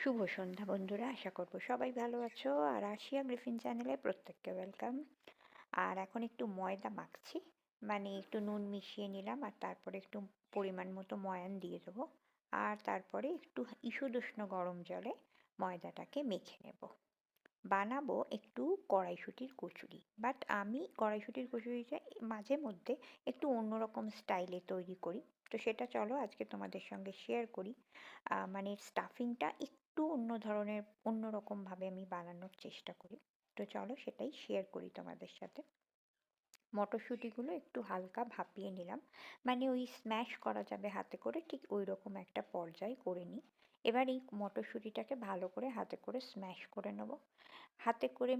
শুভ সন্ধ্যা বন্ধুরা, আশা করব সবাই ভালো আছো। আর আশিয়া গ্রিফিন চ্যানেলে প্রত্যেককে ওয়েলকাম। আর এখন একটু ময়দা মাখছি, মানে একটু নুন মিশিয়ে নিলাম আর তারপরে একটু পরিমাণ মতো ময়ান দিয়ে দেবো। আর তারপরে একটু ঈষদুষ্ণ গরম জলে ময়দাটাকে মেখে নেব। বানাবো একটু কড়াইশুঁটির কচুরি, বাট আমি কড়াইশুঁটির কচুরিটা মাঝে মধ্যে একটু অন্যরকম স্টাইলে তৈরি করি। তো সেটা চলো আজকে তোমাদের সঙ্গে শেয়ার করি। মানে স্টাফিংটা একটু অন্য ধরনের, অন্যরকমভাবে আমি বানানোর চেষ্টা করি। তো চলো সেটাই শেয়ার করি তোমাদের সাথে। মটরশুঁটিগুলো একটু হালকা ভাপিয়ে নিলাম, মানে ওই স্ম্যাশ করা যাবে হাতে করে, ঠিক ওই রকম একটা পর্যায় করে নিই। এবার এই মটরশুঁটিটাকে ভালো করে হাতে করে স্ম্যাশ করে নেব। হাতে করে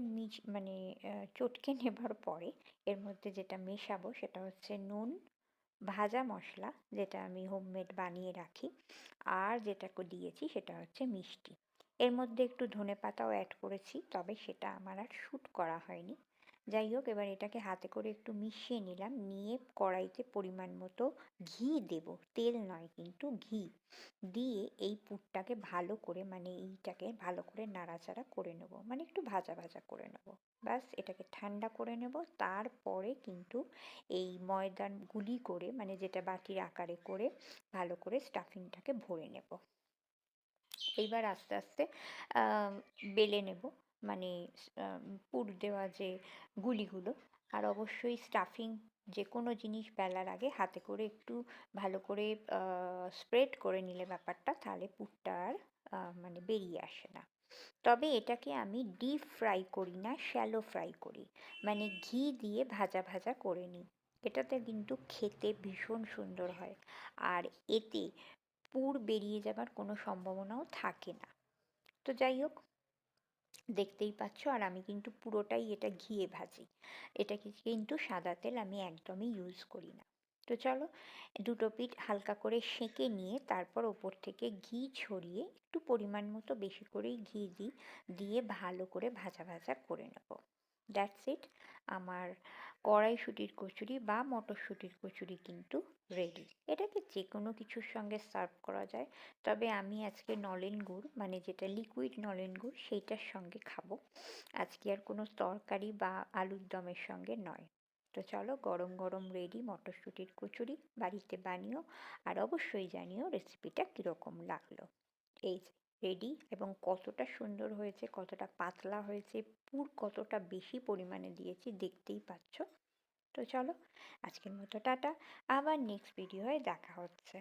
মানে চটকে নেবার পরে এর মধ্যে যেটা মেশাবো সেটা হচ্ছে নুন, ভাজা মশলা যেটা আমি হোমমেড বানিয়ে রাখি, আর যেটা দিয়েছি সেটা হচ্ছে মিষ্টি। এর মধ্যে একটু ধনেপাতাও অ্যাড করেছি, তবে সেটা আমার আর শ্যুট করা হয়নি। যাই হোক, এবার এটাকে হাতে করে একটু মিশিয়ে নিলাম, নিয়ে কড়াইতে পরিমাণ মতো ঘি দেব, তেল নয় কিন্তু ঘি দিয়ে এই পুরটাকে ভালো করে, মানে এইটাকে ভালো করে নাড়াচাড়া করে নেব, মানে একটু ভাজা ভাজা করে নেব। ব্যাস, এটাকে ঠান্ডা করে নেব। তারপরে কিন্তু এই ময়দার গুলি করে, মানে যেটা বাটির আকারে করে ভালো করে স্টাফিংটাকে ভরে নেব। এইবার আস্তে আস্তে বেলে নেব, মানে পুর দেওয়া যে গুলিগুলো। আর অবশ্যই স্টাফিং যে কোনো জিনিস বেলার আগে হাতে করে একটু ভালো করে স্প্রেড করে নিলে ব্যাপারটা, তাহলে পুরটা আর মানে বেরিয়ে আসে না। তবে এটাকে আমি ডিপ ফ্রাই করি না, শ্যালো ফ্রাই করি, মানে ঘি দিয়ে ভাজা ভাজা করে নিই। এটাতে কিন্তু খেতে ভীষণ সুন্দর হয়, আর এতে পুর বেরিয়ে যাবার কোনো সম্ভাবনাও থাকে না। তো যাই হোক, দেখতেই পাচ্ছ, আর আমি কিন্তু পুরোটাই এটা ঘিয়ে ভাজি। এটাকে কিন্তু সাদা তেল আমি একদমই ইউজ করি না। তো চলো, দুটো পিঠ হালকা করে সেঁকে নিয়ে তারপর ওপর থেকে ঘি ছড়িয়ে একটু পরিমাণ মতো বেশি করেই ঘি দিই, দিয়ে ভালো করে ভাজা ভাজা করে নেব। দ্যাটস ইট, আমার কড়াইশুঁটির কচুরি বা মটরশুঁটির কচুরি কিন্তু রেডি। এটাকে যে কোনো কিছুর সঙ্গে সার্ভ করা যায়, তবে আমি আজকে নলেন গুড়, মানে যেটা লিকুইড নলেন গুড়, সেইটার সঙ্গে খাবো। আজকে আর কোনো তরকারি বা আলুর দমের সঙ্গে নয়। তো চলো, গরম গরম রেডি মটরশুঁটির কচুরি, বাড়িতে বানিও, আর অবশ্যই জানিও রেসিপিটা কীরকম লাগলো। এই যে রেডি, এবং কতটা সুন্দর হয়েছে, কতটা পাতলা হয়েছে, পুর কতটা বেশি পরিমাণে দিয়েছি দেখতেই পাচ্ছ। তো চলো, আজকের মতো টাটা, আবার নেক্সট ভিডিওয় দেখা হচ্ছে।